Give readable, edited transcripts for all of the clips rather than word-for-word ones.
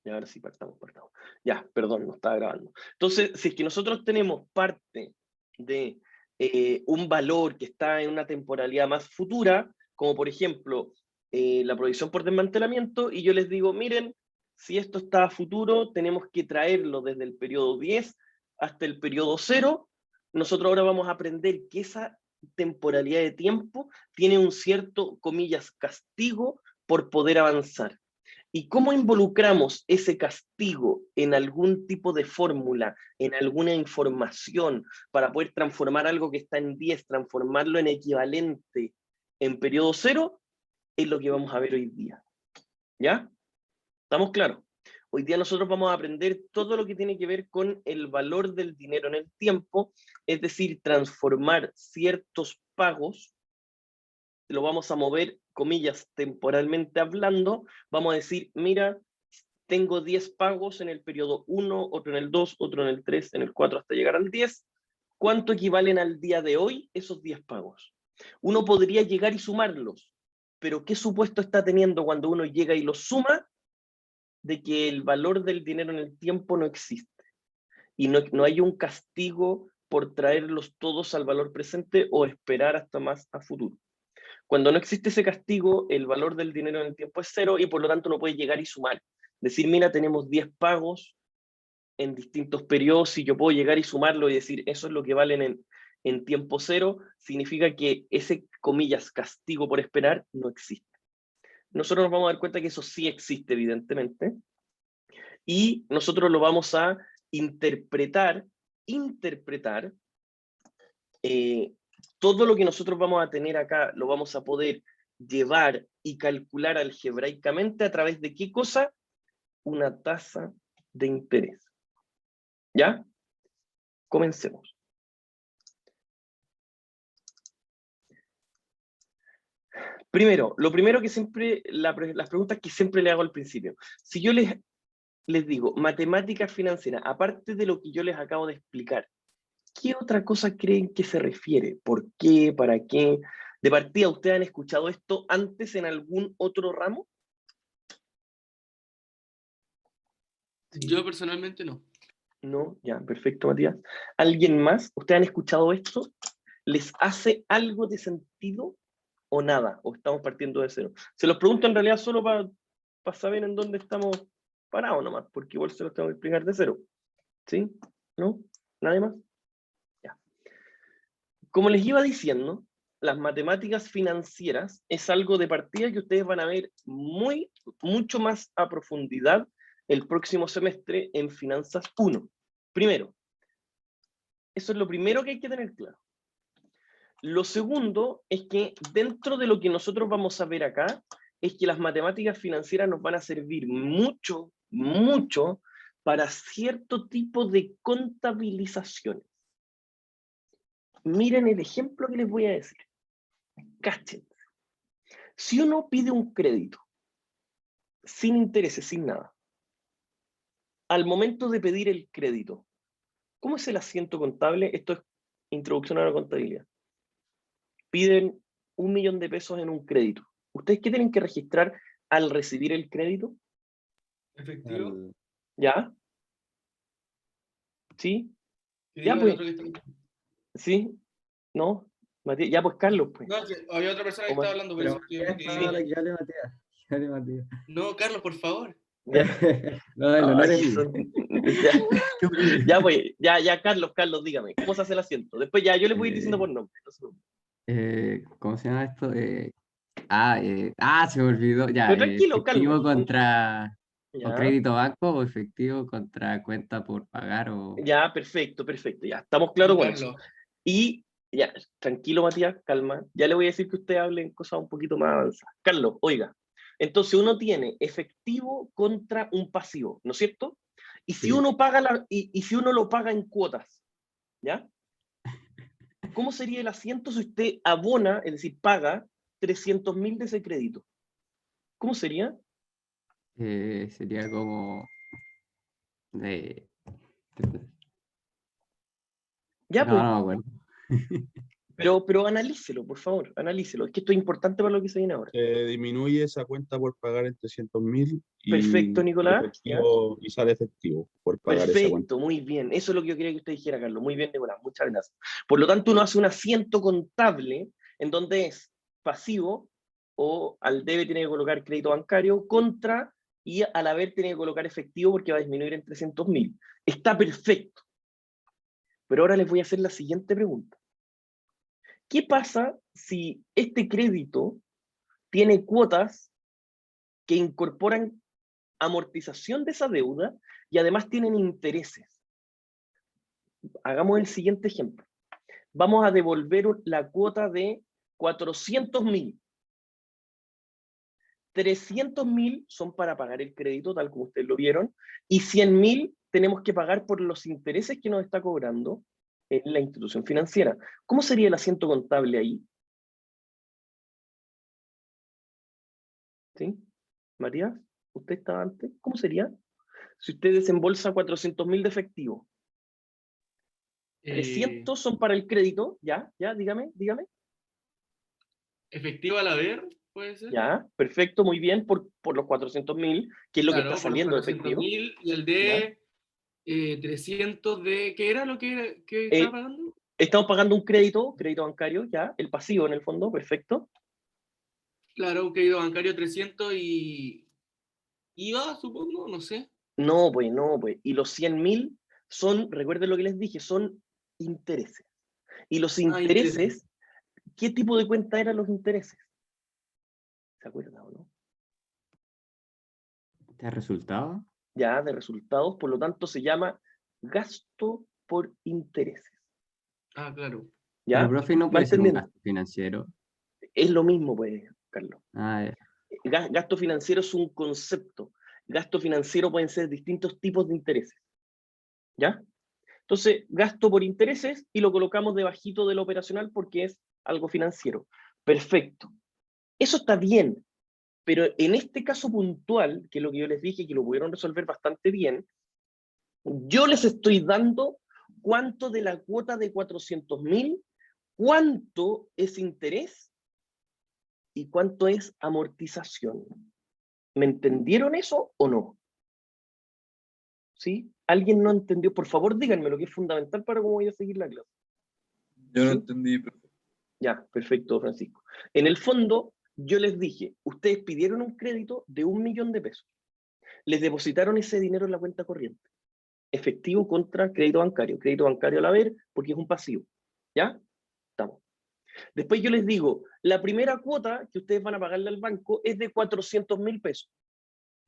Y ahora sí, partamos. Ya, perdón, no estaba grabando. Entonces, si es que nosotros tenemos parte de un valor que está en una temporalidad más futura, como por ejemplo la provisión por desmantelamiento, y yo les digo, miren, si esto está a futuro, tenemos que traerlo desde el periodo 10 hasta el periodo 0, nosotros ahora vamos a aprender que esa temporalidad de tiempo tiene un cierto, comillas, castigo por poder avanzar. ¿Y cómo involucramos ese castigo en algún tipo de fórmula, en alguna información, para poder transformar algo que está en 10, transformarlo en equivalente en periodo 0? Es lo que vamos a ver hoy día. ¿Ya? ¿Estamos claros? Hoy día nosotros vamos a aprender todo lo que tiene que ver con el valor del dinero en el tiempo, es decir, transformar ciertos pagos, lo vamos a mover, comillas, temporalmente hablando, vamos a decir, mira, tengo 10 pagos en el periodo 1, otro en el 2, otro en el 3, en el 4, hasta llegar al 10. ¿Cuánto equivalen al día de hoy esos 10 pagos? Uno podría llegar y sumarlos, pero ¿qué supuesto está teniendo cuando uno llega y los suma? De que el valor del dinero en el tiempo no existe. Y no hay un castigo por traerlos todos al valor presente o esperar hasta más a futuro. Cuando no existe ese castigo, el valor del dinero en el tiempo es 0 y por lo tanto no puede llegar y sumar. Decir, mira, tenemos 10 pagos en distintos periodos y yo puedo llegar y sumarlo y decir, eso es lo que valen en tiempo 0, significa que ese, comillas, castigo por esperar no existe. Nosotros nos vamos a dar cuenta que eso sí existe, evidentemente, y nosotros lo vamos a interpretar todo lo que nosotros vamos a tener acá, lo vamos a poder llevar y calcular algebraicamente a través de ¿qué cosa? Una tasa de interés. ¿Ya? Comencemos. Primero, lo primero que siempre, las preguntas que siempre le hago al principio. Si yo les digo, matemáticas financieras, aparte de lo que yo les acabo de explicar, ¿qué otra cosa creen que se refiere? ¿Por qué? ¿Para qué? De partida, ¿ustedes han escuchado esto antes en algún otro ramo? Yo personalmente no. No, ya, perfecto, Matías. ¿Alguien más? ¿Ustedes han escuchado esto? ¿Les hace algo de sentido o nada? ¿O estamos partiendo de cero? Se los pregunto en realidad solo para saber en dónde estamos parados nomás, porque igual se los tengo que explicar de cero. ¿Sí? ¿No? ¿Nadie más? Ya. Como les iba diciendo, las matemáticas financieras es algo de partida que ustedes van a ver mucho más a profundidad el próximo semestre en Finanzas 1. Primero, eso es lo primero que hay que tener claro. Lo segundo es que dentro de lo que nosotros vamos a ver acá, es que las matemáticas financieras nos van a servir mucho para cierto tipo de contabilizaciones. Miren el ejemplo que les voy a decir. Cachen. Si uno pide un crédito, sin intereses, sin nada, al momento de pedir el crédito, ¿cómo es el asiento contable? Esto es introducción a la contabilidad. Piden 1.000.000 de pesos en un crédito. ¿Ustedes qué tienen que registrar al recibir el crédito? ¿Efectivo? ¿Ya? ¿Sí? ¿Qué ¿Ya digo el pues? otro que está? ¿Sí? ¿No? Matías, ya pues Carlos, pues. No, había otra persona que estaba hablando, por Pero eso estoy Matías, que... Sí. dale, Matías. Dale, Matías. No, Carlos, por favor. Ya. No, el honor es mío. Ya, ya, pues, ya, Carlos, dígame, ¿cómo se hace el asiento? Después ya, yo les voy a ir diciendo por nombre. No se preocupen. ¿Cómo se llama esto? Se me olvidó. Ya, Pero tranquilo, efectivo Carlos. contra o Ya, crédito banco o efectivo contra cuenta por pagar o. ya, perfecto, ya, estamos Sí, claros con eso. Carlos. Y ya, tranquilo, Matías, calma. Ya le voy a decir que usted hable en cosas un poquito más avanzadas. Carlos, oiga, entonces uno tiene efectivo contra un pasivo, ¿no es cierto? Y si Sí. uno paga y si uno lo paga en cuotas, ¿ya? ¿Cómo sería el asiento si usted abona, es decir, paga 300.000 de ese crédito? ¿Cómo sería? Sería como de. Ya, No, pues, no me acuerdo. Pero analícelo, por favor, analícelo. Es que esto es importante para lo que se viene ahora. Disminuye esa cuenta por pagar en 300.000 Perfecto, Nicolás. y sale efectivo por pagar esa cuenta. Perfecto, muy bien. Eso es lo que yo quería que usted dijera, Carlos. Muy bien, Nicolás. Muchas gracias. Por lo tanto, uno hace un asiento contable en donde es pasivo o al debe tiene que colocar crédito bancario contra y al haber tiene que colocar efectivo porque va a disminuir en 300.000. Está perfecto. Pero ahora les voy a hacer la siguiente pregunta. ¿Qué pasa si este crédito tiene cuotas que incorporan amortización de esa deuda y además tienen intereses? Hagamos el siguiente ejemplo. Vamos a devolver la cuota de 400.000. 300.000 son para pagar el crédito, tal como ustedes lo vieron, y 100.000 tenemos que pagar por los intereses que nos está cobrando en la institución financiera. ¿Cómo sería el asiento contable ahí? ¿Sí? Matías, ¿usted estaba antes? ¿Cómo sería? Si usted desembolsa 400.000 de efectivo. 300 son para el crédito, ya, dígame. ¿Efectivo al haber? ¿Puede ser? Ya, perfecto, muy bien, por los 400.000, que es lo que está saliendo de efectivo. 400.000 y el de 300 de... ¿Qué era lo que estaba pagando? Estamos pagando un crédito bancario, ya, el pasivo en el fondo, perfecto. Claro, un crédito bancario 300 y... ¿IVA, supongo? No sé. No, pues. Y los 100.000 son, recuerden lo que les dije, son intereses. Y los intereses, ¿qué tipo de cuenta eran los intereses? ¿Se acuerdan o no? ¿De resultado? Ya, de resultados, por lo tanto se llama gasto por intereses. Ah, claro. ¿Ya? Pero, profe, ¿no puede ser un gasto financiero? Es lo mismo, pues, Carlos. Ah, ya. Gasto financiero es un concepto. Gasto financiero pueden ser distintos tipos de intereses. ¿Ya? Entonces, gasto por intereses y lo colocamos debajito del operacional porque es algo financiero. Perfecto. Eso está bien, pero en este caso puntual, que es lo que yo les dije, que lo pudieron resolver bastante bien, yo les estoy dando cuánto de la cuota de 400.000, cuánto es interés y cuánto es amortización. ¿Me entendieron eso o no? ¿Sí? ¿Alguien no entendió? Por favor, díganme lo que es fundamental para cómo voy a seguir la clase. Yo no ¿Sí? entendí, profe. Ya, perfecto, Francisco. En el fondo, yo les dije, ustedes pidieron un crédito de 1.000.000 de pesos. Les depositaron ese dinero en la cuenta corriente. Efectivo contra crédito bancario al haber, porque es un pasivo. ¿Ya? Estamos. Después yo les digo, la primera cuota que ustedes van a pagarle al banco es de 400.000 pesos.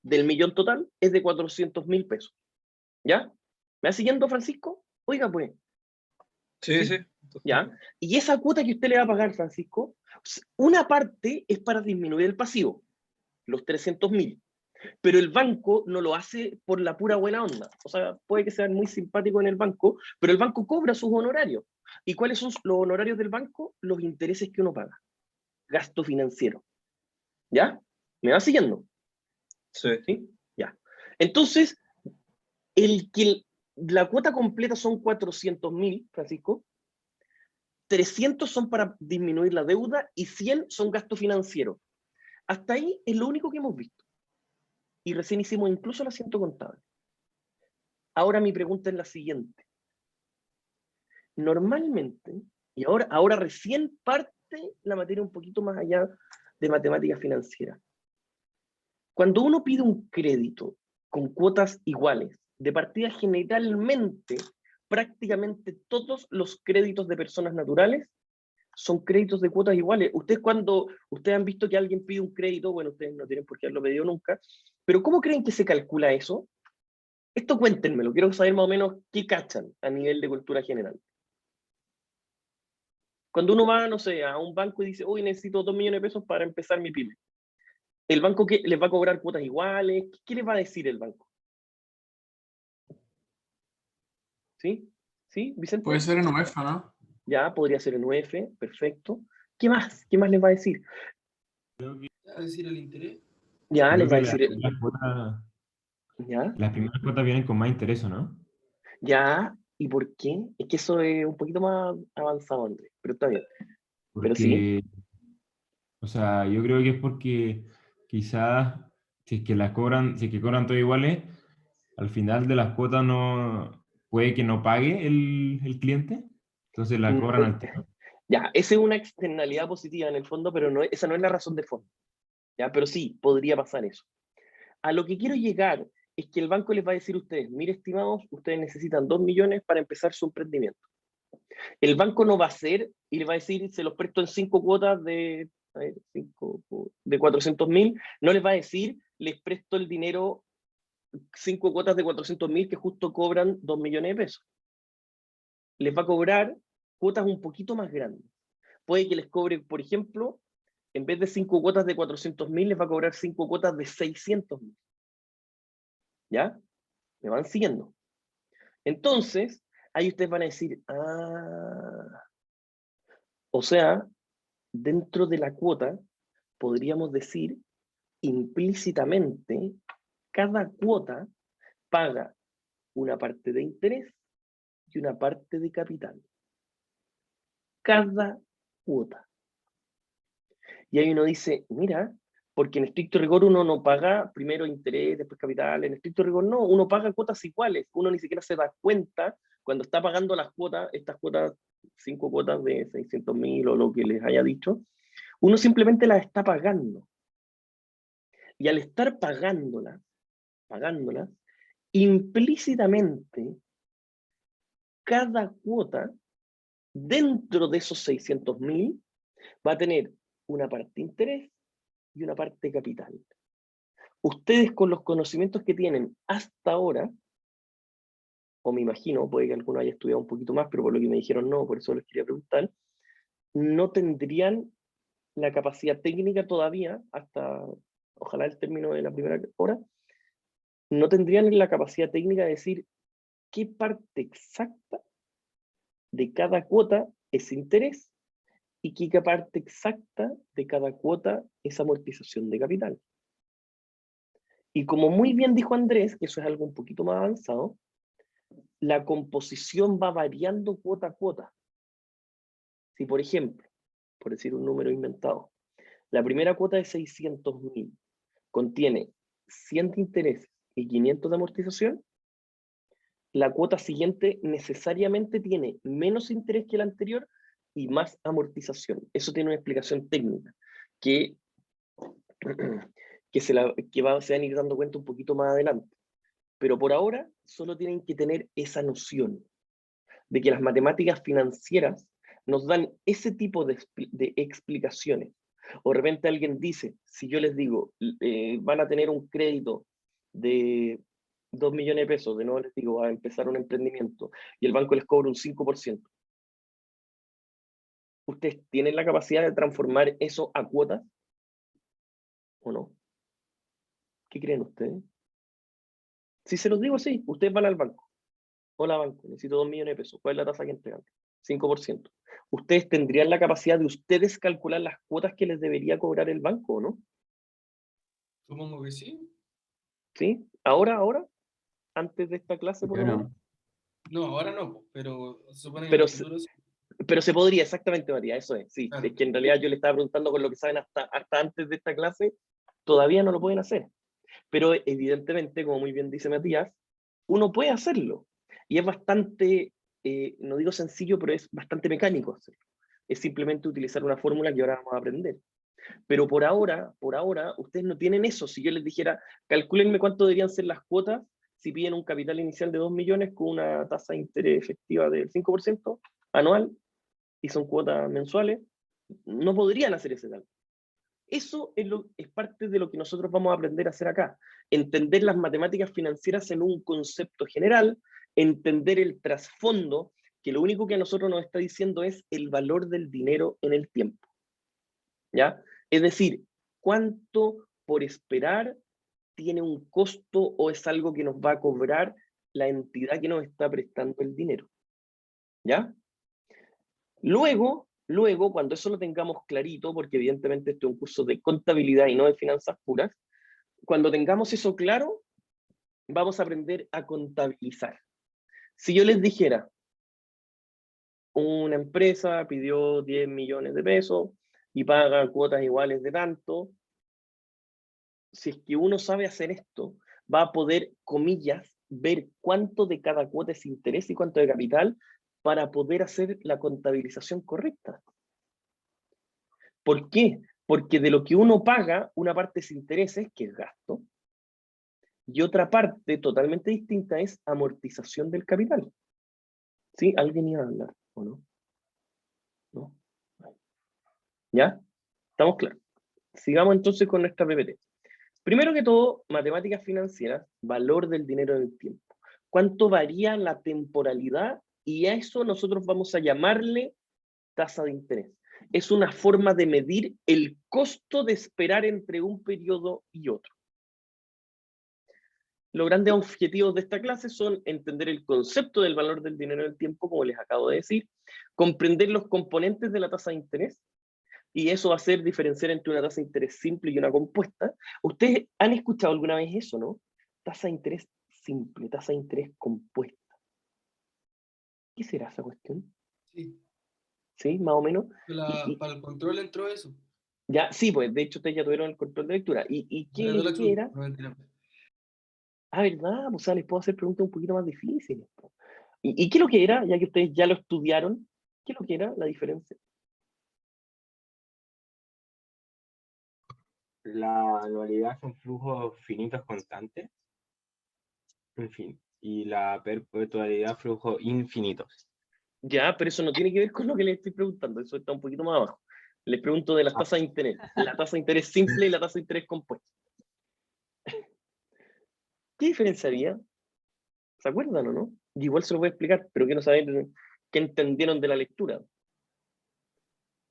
Del millón total es de 400.000 pesos. ¿Ya? ¿Me va siguiendo, Francisco? Oiga, pues. Sí. ¿Ya? Y esa cuota que usted le va a pagar, Francisco, una parte es para disminuir el pasivo, los 300.000. Pero el banco no lo hace por la pura buena onda. O sea, puede que sean muy simpáticos en el banco, pero el banco cobra sus honorarios. ¿Y cuáles son los honorarios del banco? Los intereses que uno paga. Gasto financiero. ¿Ya? ¿Me va siguiendo? Sí. Ya. Entonces, la cuota completa son 400.000, Francisco. 300 son para disminuir la deuda y 100 son gasto financiero. Hasta ahí es lo único que hemos visto. Y recién hicimos incluso el asiento contable. Ahora mi pregunta es la siguiente. Normalmente, y ahora recién parte la materia un poquito más allá de matemáticas financieras. Cuando uno pide un crédito con cuotas iguales, de partida generalmente, prácticamente todos los créditos de personas naturales son créditos de cuotas iguales. Ustedes han visto que alguien pide un crédito, bueno, ustedes no tienen por qué haberlo pedido nunca, pero ¿cómo creen que se calcula eso? Esto cuéntenmelo, quiero saber más o menos qué cachan a nivel de cultura general. Cuando uno va, no sé, a un banco y dice, uy, necesito 2 millones de pesos para empezar mi pyme. ¿El banco les va a cobrar cuotas iguales? ¿Qué les va a decir el banco? ¿Sí? ¿Sí, Vicente? Puede ser en UEFA, ¿no? Ya, podría ser en UF, perfecto. ¿Qué más? ¿Qué más les va a decir? ¿Va a decir el interés? Ya, Creo les va a que decir... ¿Ya? las primeras cuotas vienen con más interés, ¿o no? Ya, ¿Y por qué? Es que eso es un poquito más avanzado, Andrés, pero está bien. Pero sí, Porque, o sea, yo creo que es porque quizás si es que las cobran, si es que cobran todas iguales, al final de las cuotas no puede que no pague el cliente, entonces la cobran al tiro. ya, esa es una externalidad positiva en el fondo, pero no, esa no es la razón de fondo. ¿Ya? Pero sí, podría pasar eso. A lo que quiero llegar es que el banco les va a decir a ustedes, mire, estimados, ustedes necesitan 2 millones para empezar su emprendimiento. El banco no va a hacer y le va a decir, se los presto en 5 cuotas de 400.000, no les va a decir, les presto el dinero 5 cuotas de 400.000 que justo cobran 2 millones de pesos. Les va a cobrar cuotas un poquito más grandes. Puede que les cobre, por ejemplo, en vez de 5 cuotas de 400.000, les va a cobrar 5 cuotas de 600.000. ¿Ya? ¿Me van siguiendo? Entonces, ahí ustedes van a decir, o sea, dentro de la cuota, podríamos decir, implícitamente, cada cuota paga una parte de interés y una parte de capital. Cada cuota. Y ahí uno dice, mira, porque en estricto rigor uno no paga primero interés, después capital, en estricto rigor no, uno paga cuotas iguales, uno ni siquiera se da cuenta cuando está pagando las cuotas, estas cuotas, 5 cuotas de 600.000 o lo que les haya dicho, uno simplemente las está pagando. Y al estar pagándolas, implícitamente, cada cuota, dentro de esos 600.000, va a tener una parte interés y una parte capital. Ustedes con los conocimientos que tienen hasta ahora, o me imagino, puede que alguno haya estudiado un poquito más, pero por lo que me dijeron no, por eso les quería preguntar, no tendrían la capacidad técnica todavía, hasta ojalá el término de la primera hora, no tendrían la capacidad técnica de decir qué parte exacta de cada cuota es interés y qué parte exacta de cada cuota es amortización de capital. Y como muy bien dijo Andrés, que eso es algo un poquito más avanzado, la composición va variando cuota a cuota. Si, por ejemplo, por decir un número inventado, la primera cuota de 600.000 contiene 100 de interés y 500 de amortización, la cuota siguiente necesariamente tiene menos interés que la anterior y más amortización. Eso tiene una explicación técnica que, se van a ir dando cuenta un poquito más adelante. Pero por ahora solo tienen que tener esa noción de que las matemáticas financieras nos dan ese tipo de explicaciones. O de repente alguien dice, si yo les digo, van a tener un crédito de 2 millones de pesos, de nuevo les digo, a empezar un emprendimiento, y el banco les cobra un 5%. ¿Ustedes tienen la capacidad de transformar eso a cuotas? ¿O no? ¿Qué creen ustedes? Si se los digo así, ustedes van al banco. Hola banco, necesito 2 millones de pesos. ¿Cuál es la tasa que entregan? 5%. ¿Ustedes tendrían la capacidad de ustedes calcular las cuotas que les debería cobrar el banco o no? Supongo que sí. ¿Sí? ¿Ahora? ¿Antes de esta clase por lo Yo menos? No, ahora no, pero se supone que en Pero el futuro sí. Pero se podría, exactamente, Matías, eso es. Sí, Claro. es que en realidad yo le estaba preguntando con lo que saben hasta antes de esta clase, todavía no lo pueden hacer. Pero evidentemente, como muy bien dice Matías, uno puede hacerlo. Y es bastante, no digo sencillo, pero es bastante mecánico hacerlo. Es simplemente utilizar una fórmula que ahora vamos a aprender. Pero por ahora, ustedes no tienen eso. Si yo les dijera, calcúlenme cuánto deberían ser las cuotas si piden un capital inicial de 2 millones con una tasa de interés efectiva del 5% anual, y son cuotas mensuales, no podrían hacer ese cálculo. Eso es parte de lo que nosotros vamos a aprender a hacer acá. Entender las matemáticas financieras en un concepto general, entender el trasfondo, que lo único que a nosotros nos está diciendo es el valor del dinero en el tiempo. ¿Ya? Es decir, cuánto por esperar tiene un costo o es algo que nos va a cobrar la entidad que nos está prestando el dinero. ¿Ya? Luego, cuando eso lo tengamos clarito, porque evidentemente esto es un curso de contabilidad y no de finanzas puras, cuando tengamos eso claro, vamos a aprender a contabilizar. Si yo les dijera, una empresa pidió 10 millones de pesos y paga cuotas iguales de tanto, si es que uno sabe hacer esto, va a poder, comillas, ver cuánto de cada cuota es interés y cuánto de capital para poder hacer la contabilización correcta. ¿Por qué? Porque de lo que uno paga, una parte es intereses, que es gasto, y otra parte totalmente distinta es amortización del capital. ¿Sí? ¿Alguien iba a hablar o no? ¿No? ¿Ya? ¿Estamos claros? Sigamos entonces con nuestra PPT. Primero que todo, matemáticas financieras, valor del dinero en el tiempo. ¿Cuánto varía la temporalidad? Y a eso nosotros vamos a llamarle tasa de interés. Es una forma de medir el costo de esperar entre un periodo y otro. Los grandes objetivos de esta clase son entender el concepto del valor del dinero en el tiempo, como les acabo de decir, comprender los componentes de la tasa de interés, y eso va a hacer diferenciar entre una tasa de interés simple y una compuesta. ¿Ustedes han escuchado alguna vez eso, no? Tasa de interés simple, tasa de interés compuesta. ¿Qué será esa cuestión? Sí. ¿Sí? Más o menos. Para el control entró eso. Ya, sí, pues de hecho ustedes ya tuvieron el control de lectura. ¿Y qué era? No, mentira. Ah, ¿verdad? O sea, les puedo hacer preguntas un poquito más difíciles. ¿Y qué es lo que era? Ya que ustedes ya lo estudiaron, ¿qué es lo que era la diferencia? La anualidad son flujos finitos constantes, en fin, y la perpetualidad flujos infinitos. Ya, pero eso no tiene que ver con lo que les estoy preguntando, eso está un poquito más abajo. Les pregunto de las tasas de interés, la tasa de interés simple y la tasa de interés compuesta. ¿Qué diferencia había? ¿Se acuerdan o no? Y igual se lo voy a explicar, pero quiero saber qué entendieron de la lectura.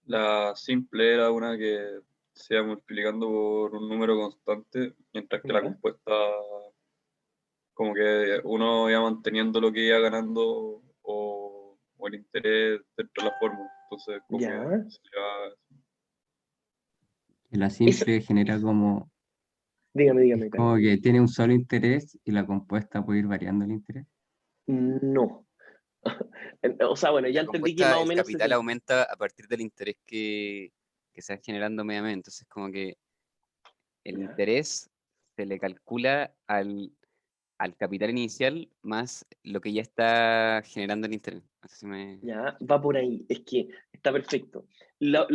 La simple era una que se iba multiplicando por un número constante, mientras que la ¿Ya? compuesta, como que uno iba manteniendo lo que iba ganando o el interés dentro de la fórmula. Entonces, como Ya. que se iba- La simple genera como, Dígame, es como Carlos. que tiene un solo interés y la compuesta puede ir variando el interés. No. O sea, bueno, ya La entendí que compuesta, más o el menos capital aumenta a partir del interés que se va generando mediamente. Entonces, como que el Ya. interés se le calcula al capital inicial más lo que ya está generando el interés. No sé si me... Ya, va por ahí, es que está perfecto. Lo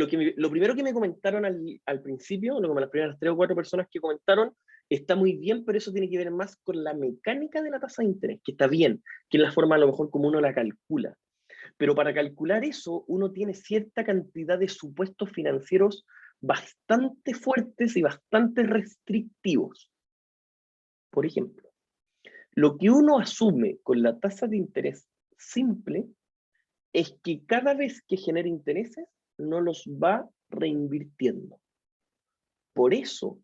primero que me comentaron al principio, como las primeras 3 o 4 personas que comentaron, está muy bien, pero eso tiene que ver más con la mecánica de la tasa de interés, que está bien, que es la forma a lo mejor como uno la calcula. Pero para calcular eso, uno tiene cierta cantidad de supuestos financieros bastante fuertes y bastante restrictivos. Por ejemplo, lo que uno asume con la tasa de interés simple es que cada vez que genera intereses, no los va reinvirtiendo. Por eso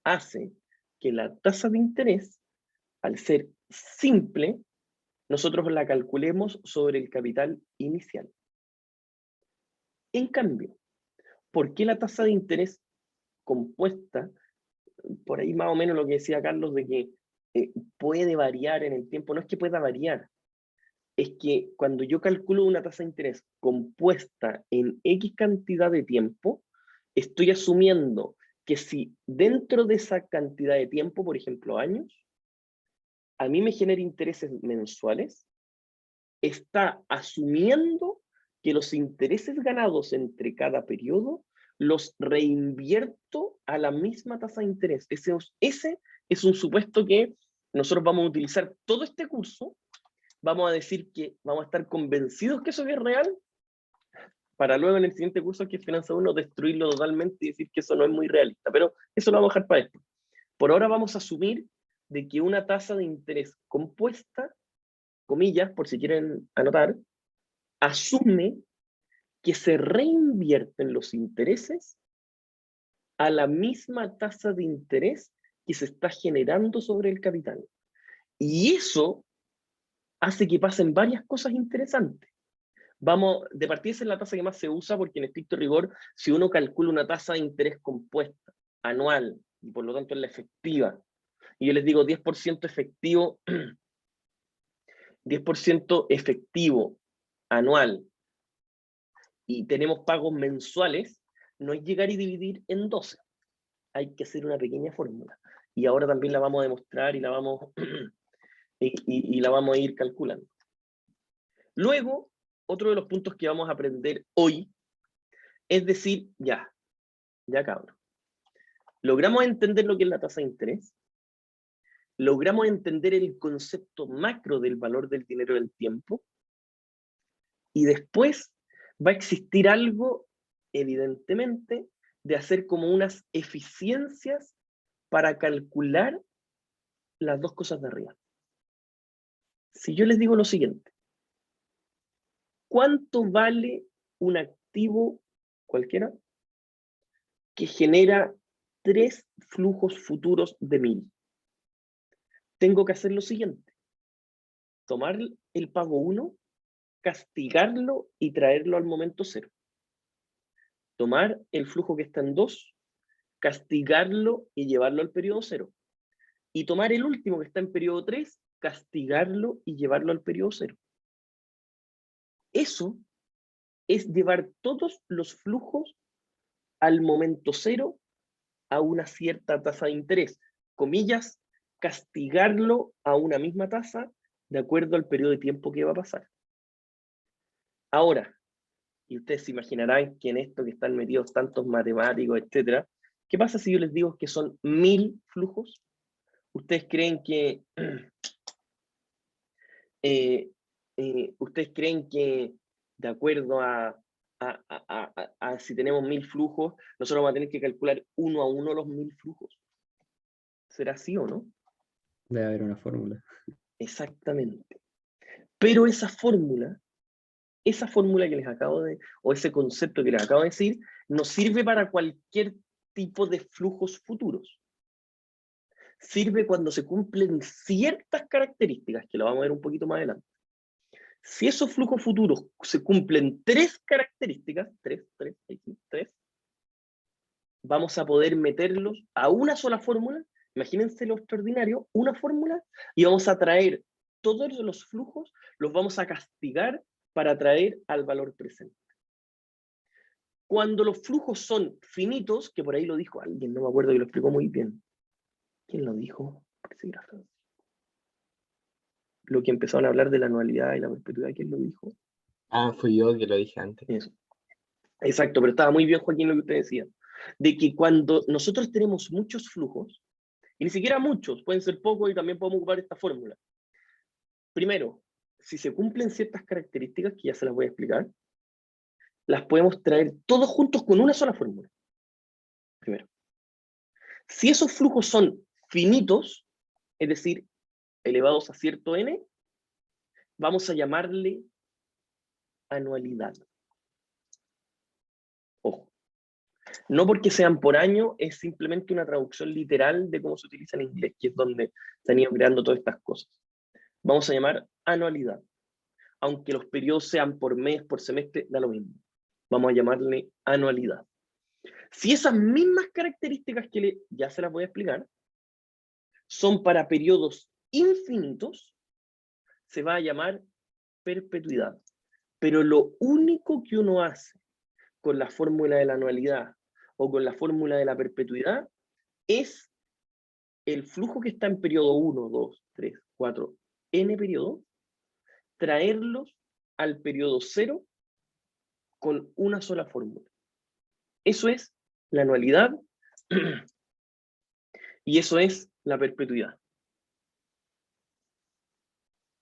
hace que la tasa de interés, al ser simple, nosotros la calculemos sobre el capital inicial. En cambio, ¿por qué la tasa de interés compuesta? Por ahí más o menos lo que decía Carlos de que puede variar en el tiempo. No es que pueda variar, es que cuando yo calculo una tasa de interés compuesta en X cantidad de tiempo, estoy asumiendo que si dentro de esa cantidad de tiempo, por ejemplo años, a mí me genera intereses mensuales, está asumiendo que los intereses ganados entre cada periodo los reinvierto a la misma tasa de interés. Ese es un supuesto que nosotros vamos a utilizar todo este curso. Vamos a decir que vamos a estar convencidos que eso es real, para luego en el siguiente curso, que es Finanza 1, destruirlo totalmente y decir que eso no es muy realista. Pero eso lo vamos a dejar para esto. Por ahora vamos a asumir de que una tasa de interés compuesta, comillas, por si quieren anotar, asume que se reinvierten los intereses a la misma tasa de interés que se está generando sobre el capital. Y eso hace que pasen varias cosas interesantes. Vamos, de partida esa es la tasa que más se usa porque en estricto rigor, si uno calcula una tasa de interés compuesta anual, y por lo tanto es la efectiva, y yo les digo 10% efectivo, 10% efectivo anual y tenemos pagos mensuales, no es llegar y dividir en 12. Hay que hacer una pequeña fórmula. Y ahora también la vamos a demostrar y la vamos, y la vamos a ir calculando. Luego, otro de los puntos que vamos a aprender hoy es decir, ya cabrón. Logramos entender lo que es la tasa de interés, logramos entender el concepto macro del valor del dinero del tiempo, y después va a existir algo, evidentemente, de hacer como unas eficiencias para calcular las dos cosas de arriba. Si yo les digo lo siguiente, ¿cuánto vale un activo cualquiera que genera 3 flujos futuros de 1000? Tengo que hacer lo siguiente: tomar el pago 1, castigarlo y traerlo al momento 0. Tomar el flujo que está en 2, castigarlo y llevarlo al periodo 0. Y tomar el último que está en periodo 3, castigarlo y llevarlo al periodo 0. Eso es llevar todos los flujos al momento 0 a una cierta tasa de interés. Comillas, castigarlo a una misma tasa de acuerdo al periodo de tiempo que va a pasar. Ahora, y ustedes se imaginarán que en esto que están metidos tantos matemáticos, etcétera, ¿qué pasa si yo les digo que son 1000 flujos? ¿Ustedes creen que de acuerdo a si tenemos 1000 flujos, nosotros vamos a tener que calcular uno a uno los 1000 flujos? ¿Será así o no? Debe haber una fórmula. Exactamente. Pero esa fórmula que les acabo de, o ese concepto que les acabo de decir, nos sirve para cualquier tipo de flujos futuros. Sirve cuando se cumplen ciertas características, que lo vamos a ver un poquito más adelante. Si esos flujos futuros se cumplen 3 características, 3, vamos a poder meterlos a una sola fórmula. Imagínense lo extraordinario, una fórmula, y vamos a traer todos los flujos, los vamos a castigar para traer al valor presente. Cuando los flujos son finitos, que por ahí lo dijo alguien, no me acuerdo, que lo explicó muy bien. ¿Quién lo dijo? Lo que empezaron a hablar de la anualidad y la perpetuidad, ¿quién lo dijo? Ah, fui yo que lo dije antes. Eso. Exacto, pero estaba muy bien, Joaquín, lo que usted decía. De que cuando nosotros tenemos muchos flujos, y ni siquiera muchos, pueden ser pocos, y también podemos ocupar esta fórmula. Primero, si se cumplen ciertas características, que ya se las voy a explicar, las podemos traer todos juntos con una sola fórmula. Primero. Si esos flujos son finitos, es decir, elevados a cierto n, vamos a llamarle anualidad. Ojo. No porque sean por año, es simplemente una traducción literal de cómo se utiliza en inglés, que es donde se han ido creando todas estas cosas. Vamos a llamar anualidad. Aunque los periodos sean por mes, por semestre, da lo mismo. Vamos a llamarle anualidad. Si esas mismas características que ya se las voy a explicar, son para periodos infinitos, se va a llamar perpetuidad. Pero lo único que uno hace con la fórmula de la anualidad o con la fórmula de la perpetuidad es el flujo que está en periodo 1, 2, 3, 4, n periodos, traerlos al periodo 0 con una sola fórmula. Eso es la anualidad y eso es la perpetuidad.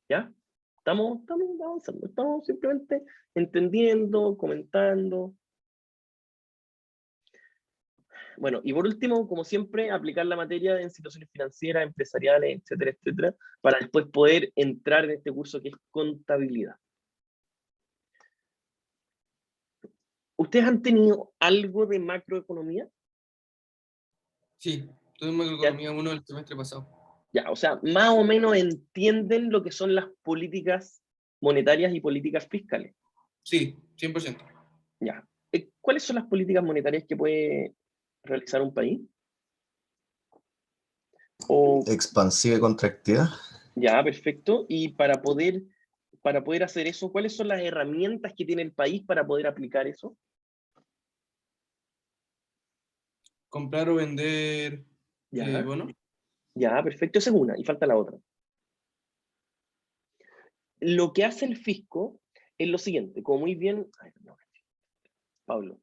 ¿Ya? Estamos avanzando, estamos simplemente entendiendo, comentando. Bueno, y por último, como siempre, aplicar la materia en situaciones financieras, empresariales, etcétera, etcétera, para después poder entrar en este curso que es contabilidad. ¿Ustedes han tenido algo de macroeconomía? Sí, tuve macroeconomía 1 el semestre pasado. Ya, o sea, más o menos entienden lo que son las políticas monetarias y políticas fiscales. Sí, 100%. Ya. ¿Cuáles son las políticas monetarias que puede realizar un país? Expansiva y contractiva. Ya, perfecto. Y para poder para poder hacer eso? ¿Cuáles son las herramientas que tiene el país para poder aplicar eso? Comprar o vender Ya, bonos. ya, perfecto, esa es una, y falta la otra. Lo que hace el fisco es lo siguiente, como muy bien... Ay, no, Pablo.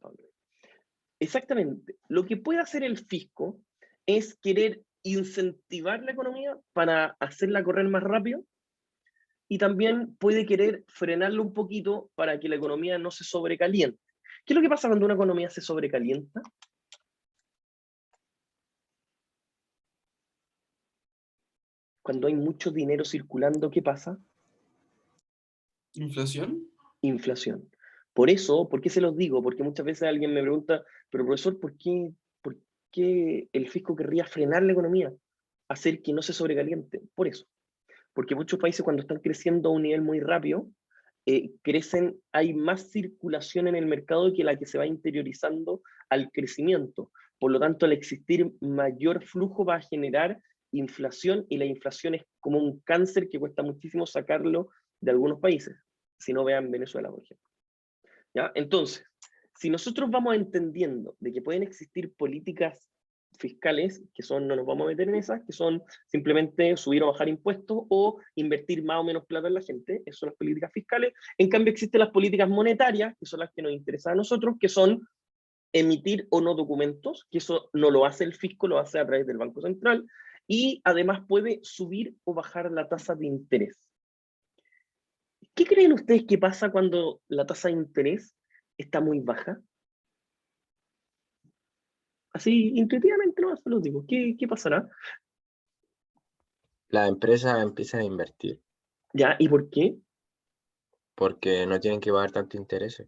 Exactamente, lo que puede hacer el fisco es querer incentivar la economía para hacerla correr más rápido, y también puede querer frenarlo un poquito para que la economía no se sobrecaliente. ¿Qué es lo que pasa cuando una economía se sobrecalienta? Cuando hay mucho dinero circulando, ¿qué pasa? Inflación. Inflación. Por eso, ¿por qué se los digo? Porque muchas veces alguien me pregunta, pero profesor, ¿por qué el fisco querría frenar la economía? Hacer que no se sobrecaliente. Por eso. Porque muchos países cuando están creciendo a un nivel muy rápido, hay más circulación en el mercado que la que se va interiorizando al crecimiento. Por lo tanto, al existir mayor flujo va a generar inflación, y la inflación es como un cáncer que cuesta muchísimo sacarlo de algunos países. Si no, vean Venezuela, por ejemplo. ¿Ya? Entonces, si nosotros vamos entendiendo de que pueden existir políticas fiscales, que son, no nos vamos a meter en esas, que son simplemente subir o bajar impuestos o invertir más o menos plata en la gente, esas son las políticas fiscales. En cambio existen las políticas monetarias, que son las que nos interesan a nosotros, que son emitir o no documentos, que eso no lo hace el fisco, lo hace a través del Banco Central, y además puede subir o bajar la tasa de interés. ¿Qué creen ustedes que pasa cuando la tasa de interés está muy baja? Así, intuitivamente no se lo digo. ¿Qué pasará? Las empresas empiezan a invertir ¿Ya? ¿Y por qué? porque no tienen que pagar tanto intereses.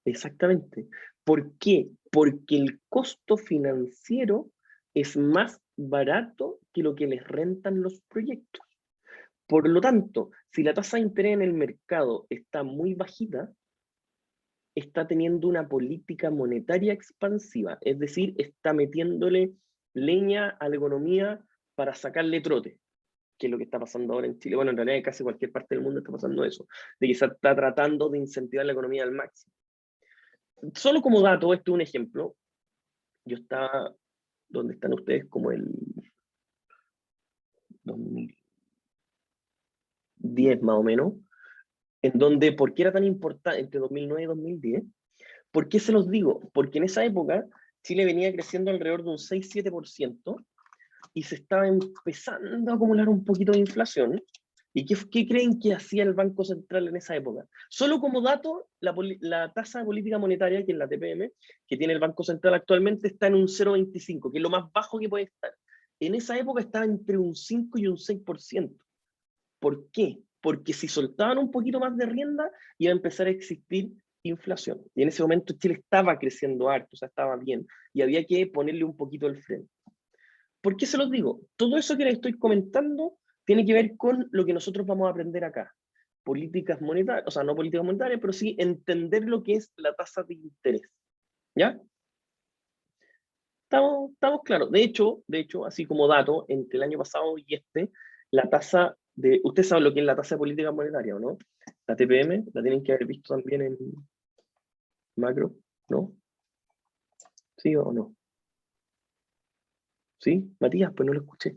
Exactamente. ¿Por qué? Porque el costo financiero es más barato que lo que les rentan los proyectos. Por lo tanto, si la tasa de interés en el mercado está muy bajita, está teniendo una política monetaria expansiva, es decir, está metiéndole leña a la economía para sacarle trote, que es lo que está pasando ahora en Chile. Bueno, en realidad en casi cualquier parte del mundo está pasando eso, de que se está tratando de incentivar la economía al máximo. Solo como dato, este es un ejemplo. Yo estaba donde están ustedes como el 2010 más o menos, en donde, ¿por qué era tan importante entre 2009 y 2010? ¿Por qué se los digo? Porque en esa época Chile venía creciendo alrededor de un 6-7% y se estaba empezando a acumular un poquito de inflación. ¿Y qué creen que hacía el Banco Central en esa época? Solo como dato, la tasa de política monetaria, que es la TPM, que tiene el Banco Central actualmente, está en un 0,25, que es lo más bajo que puede estar. En esa época estaba entre un 5 y un 6%. ¿Por qué? Porque si soltaban un poquito más de rienda, iba a empezar a existir inflación. Y en ese momento Chile estaba creciendo harto, o sea, estaba bien, y había que ponerle un poquito el freno. ¿Por qué se los digo? Todo eso que les estoy comentando tiene que ver con lo que nosotros vamos a aprender acá. Políticas monetarias, o sea, no políticas monetarias, pero sí entender lo que es la tasa de interés. ¿Ya? Estamos claros. De hecho, así como dato, entre el año pasado y la tasa de... ¿Usted sabe lo que es la tasa de política monetaria o no? La TPM, la tienen que haber visto también en macro, ¿no? ¿Sí o no? ¿Sí? Matías, pues no lo escuché.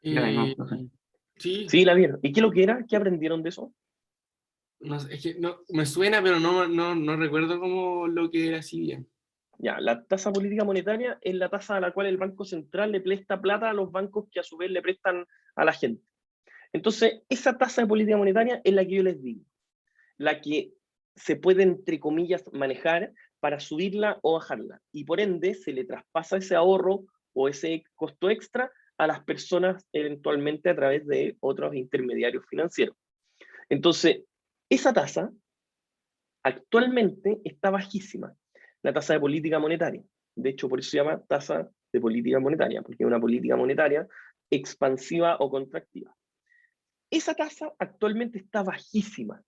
Ya vemos, profe. Sí, Sí, la vieron. ¿Y qué es lo que era? ¿Qué aprendieron de eso? no sé, es que no, me suena, pero no recuerdo cómo lo que era así bien. Ya, la tasa política monetaria es la tasa a la cual el Banco Central le presta plata a los bancos que a su vez le prestan a la gente. Entonces, esa tasa de política monetaria es la que yo les digo, la que se puede, entre comillas, manejar para subirla o bajarla. Y por ende, se le traspasa ese ahorro o ese costo extra a las personas eventualmente a través de otros intermediarios financieros. Entonces, esa tasa actualmente está bajísima, la tasa de política monetaria. De hecho, por eso se llama tasa de política monetaria, porque es una política monetaria expansiva o contractiva. Esa tasa actualmente está bajísima.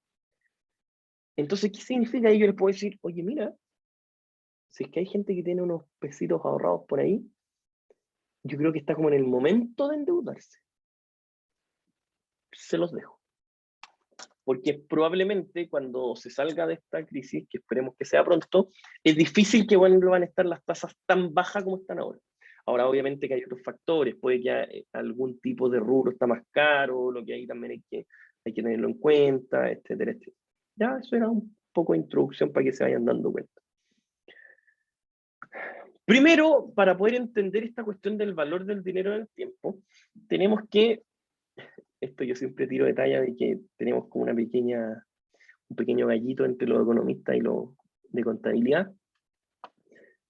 Entonces, ¿qué significa? Yo les puedo decir, oye, mira, si es que hay gente que tiene unos pesitos ahorrados por ahí, yo creo que está como en el momento de endeudarse. Se los dejo. porque probablemente cuando se salga de esta crisis, que esperemos que sea pronto, es difícil que vuelvan a estar las tasas tan bajas como están ahora. Ahora, obviamente que hay otros factores, puede que algún tipo de rubro está más caro, lo que ahí también hay que tenerlo en cuenta, etcétera, etcétera. Ya, eso era un poco de introducción para que se vayan dando cuenta. Primero, para poder entender esta cuestión del valor del dinero en el tiempo, tenemos que, esto yo siempre tiro de talla de que tenemos como un pequeño gallito entre los economistas y los de contabilidad,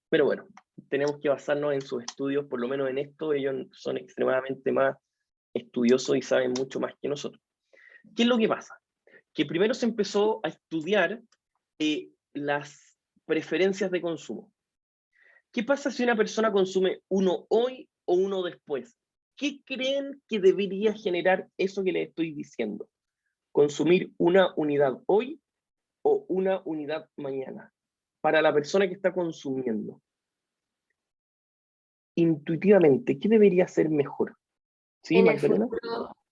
pero bueno, tenemos que basarnos en sus estudios, por lo menos en esto, ellos son extremadamente más estudiosos y saben mucho más que nosotros. ¿Qué es lo que pasa? Que primero se empezó a estudiar las preferencias de consumo. ¿Qué pasa si una persona consume uno hoy o uno después? ¿Qué creen que debería generar eso que les estoy diciendo? ¿Consumir una unidad hoy o una unidad mañana? Para la persona que está consumiendo. Intuitivamente, ¿qué debería ser mejor? ¿Sí, Magdalena?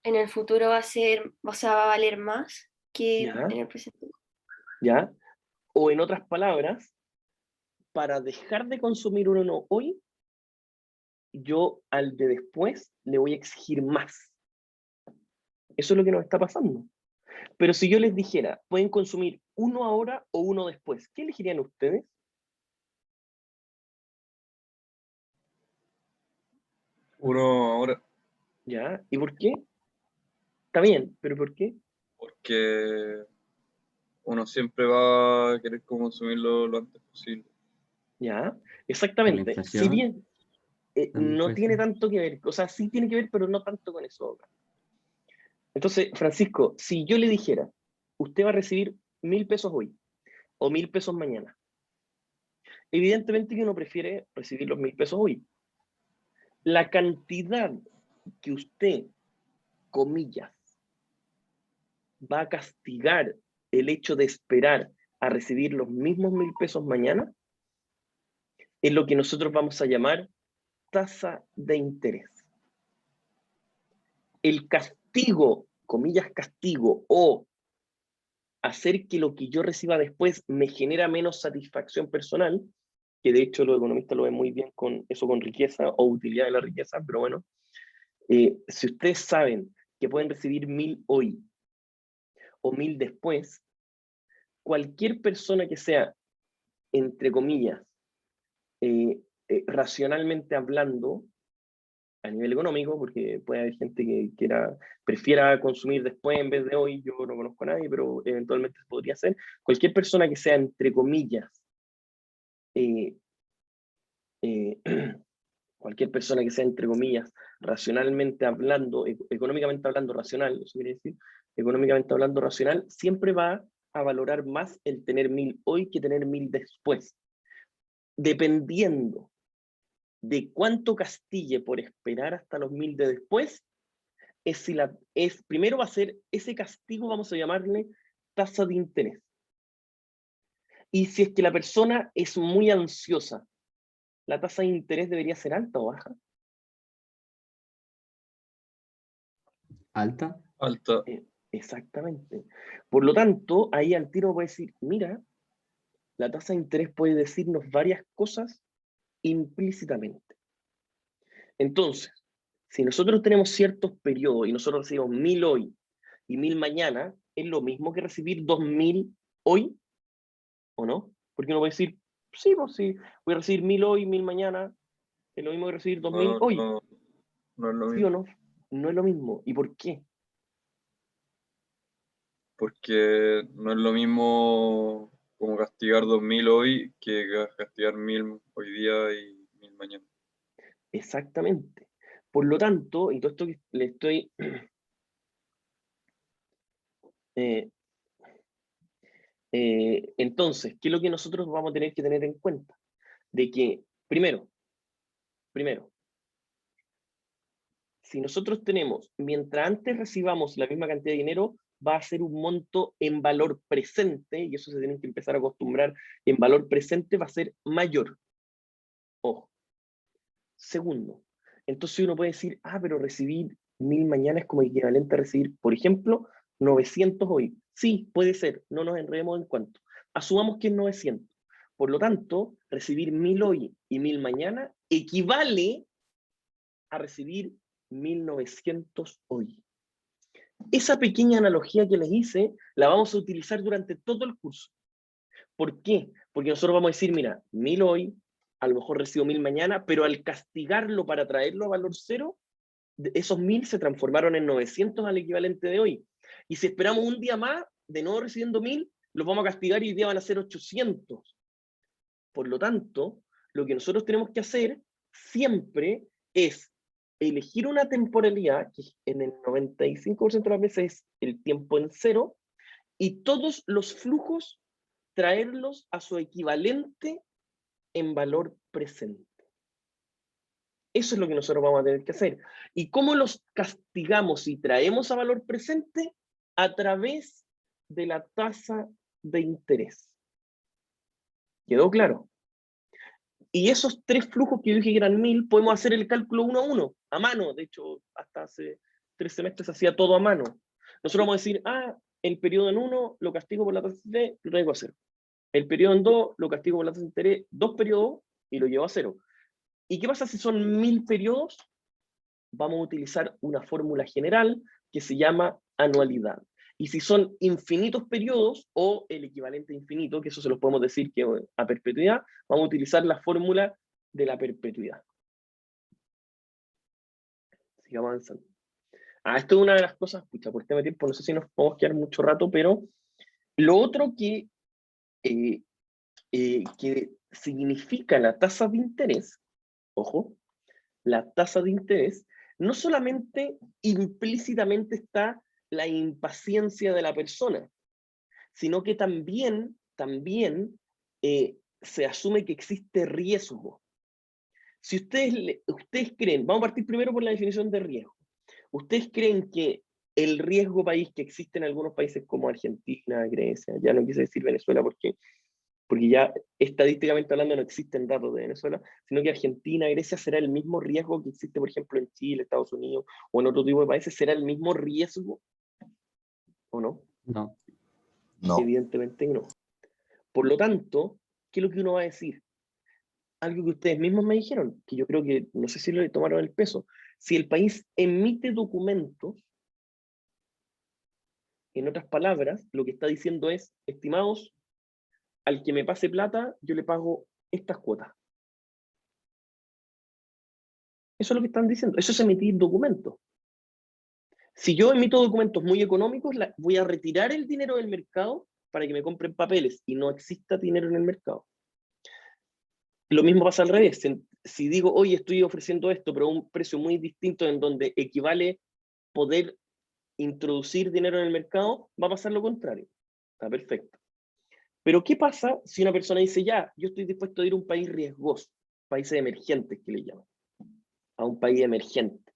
En el futuro va a ser, o sea, va a valer más que ¿Ya? en el presente. ¿Ya? O en otras palabras, para dejar de consumir uno hoy, yo al de después le voy a exigir más. Eso es lo que nos está pasando. Pero si yo les dijera, pueden consumir uno ahora o uno después, ¿qué elegirían ustedes? Uno ahora, ¿Ya? ¿Y por qué? Está bien, pero ¿por qué? porque uno siempre va a querer consumirlo lo antes posible. ¿Ya? Con la Exactamente. Si inflación, bien también no puede tiene ser. tanto que ver, o sea, sí tiene que ver, pero no tanto con eso. Entonces, Francisco, si yo le dijera, usted va a recibir 1.000 pesos hoy o 1.000 pesos mañana, evidentemente que uno prefiere recibir los 1.000 pesos hoy. La cantidad que usted, comillas, va a castigar el hecho de esperar a recibir los mismos 1.000 pesos mañana es lo que nosotros vamos a llamar tasa de interés. El castigo, comillas castigo, o hacer que lo que yo reciba después me genera menos satisfacción personal, que de hecho los economistas lo ven muy bien con eso, con riqueza o utilidad de la riqueza, pero bueno, si ustedes saben que pueden recibir 1.000 hoy o 1.000 después, cualquier persona que sea, entre comillas, racionalmente hablando, a nivel económico, porque puede haber gente que prefiera consumir después en vez de hoy, yo no conozco a nadie, pero eventualmente podría ser, cualquier persona que sea, entre comillas, cualquier persona que sea, entre comillas, racionalmente hablando, económicamente hablando racional, eso quiere decir, económicamente hablando racional, siempre va a valorar más el tener 1.000 hoy que tener 1.000 después. Dependiendo de cuánto castille por esperar hasta los 1.000 de después, primero va a ser ese castigo, vamos a llamarle tasa de interés. Y si es que la persona es muy ansiosa, ¿la tasa de interés debería ser alta o baja? ¿Alta? Alta. Exactamente. Por lo tanto, ahí al tiro puede decir, mira, la tasa de interés puede decirnos varias cosas implícitamente. Entonces, si nosotros tenemos ciertos periodos y nosotros recibimos 1.000 hoy y 1.000 mañana, ¿es lo mismo que recibir 2.000 hoy? ¿O no? Porque uno puede decir, sí, pues sí, voy a recibir 1.000 hoy, 1.000 mañana, es lo mismo que recibir 2.000 hoy. No, no es lo ¿Sí o mismo. no? No es lo mismo. ¿Y por qué? Porque no es lo mismo como castigar 2.000 hoy que castigar 1.000 hoy día y 1.000 mañana. Exactamente. Por lo tanto, y todo esto que le estoy entonces, ¿qué es lo que nosotros vamos a tener que tener en cuenta? De que, primero, si nosotros tenemos, mientras antes recibamos la misma cantidad de dinero, va a ser un monto en valor presente, y eso se tienen que empezar a acostumbrar, en valor presente va a ser mayor. Ojo. Segundo, entonces uno puede decir, pero recibir 1.000 mañana es como equivalente a recibir, por ejemplo, 900 hoy. Sí, puede ser, no nos enredemos en cuánto. Asumamos que es 900. Por lo tanto, recibir 1000 hoy y 1000 mañana equivale a recibir 1900 hoy. Esa pequeña analogía que les hice, la vamos a utilizar durante todo el curso. ¿Por qué? Porque nosotros vamos a decir, mira, 1000 hoy, a lo mejor recibo 1000 mañana, pero al castigarlo para traerlo a valor cero, esos 1000 se transformaron en 900 al equivalente de hoy. Y si esperamos un día más, de nuevo recibiendo 1000, los vamos a castigar y hoy día van a ser 800. Por lo tanto, lo que nosotros tenemos que hacer siempre es elegir una temporalidad, que en el 95% de las veces es el tiempo en cero, y todos los flujos traerlos a su equivalente en valor presente. Eso es lo que nosotros vamos a tener que hacer. ¿Y cómo los castigamos y traemos a valor presente? A través de la tasa de interés. ¿Quedó claro? Y esos tres flujos que yo dije que eran 1000, podemos hacer el cálculo uno a uno, a mano. De hecho, hasta hace 3 semestres se hacía todo a mano. Nosotros vamos a decir, el periodo en 1 lo castigo por la tasa de interés, lo traigo a 0. El periodo en 2 lo castigo por la tasa de interés, 2 periodos y lo llevo a 0. ¿Y qué pasa si son 1000 periodos? Vamos a utilizar una fórmula general que se llama anualidad. Y si son infinitos periodos o el equivalente infinito, que eso se los podemos decir que a perpetuidad, vamos a utilizar la fórmula de la perpetuidad. Sigamos avanzando. Esto es una de las cosas, pucha, por tema de tiempo, no sé si nos podemos quedar mucho rato, pero lo otro que significa la tasa de interés, ojo, la tasa de interés, no solamente implícitamente está la impaciencia de la persona, sino que también se asume que existe riesgo. Si ustedes creen, vamos a partir primero por la definición de riesgo. ¿Ustedes creen que el riesgo país que existe en algunos países como Argentina, Grecia, ya no quise decir Venezuela porque ya estadísticamente hablando no existen datos de Venezuela, sino que Argentina, Grecia será el mismo riesgo que existe, por ejemplo, en Chile, Estados Unidos o en otro tipo de países? ¿Será el mismo riesgo o no? No. No. Evidentemente no. Por lo tanto, ¿qué es lo que uno va a decir? Algo que ustedes mismos me dijeron, que yo creo que, no sé si le tomaron el peso. Si el país emite documentos, en otras palabras, lo que está diciendo es, estimados, al que me pase plata, yo le pago estas cuotas. Eso es lo que están diciendo. Eso es emitir documentos. Si yo emito documentos muy económicos, voy a retirar el dinero del mercado para que me compren papeles y no exista dinero en el mercado. Lo mismo pasa al revés. Si digo, oye, estoy ofreciendo esto, pero a un precio muy distinto en donde equivale poder introducir dinero en el mercado, va a pasar lo contrario. Está perfecto. Pero ¿qué pasa si una persona dice, ya, yo estoy dispuesto a ir a un país riesgoso, países emergentes que le llaman, a un país emergente,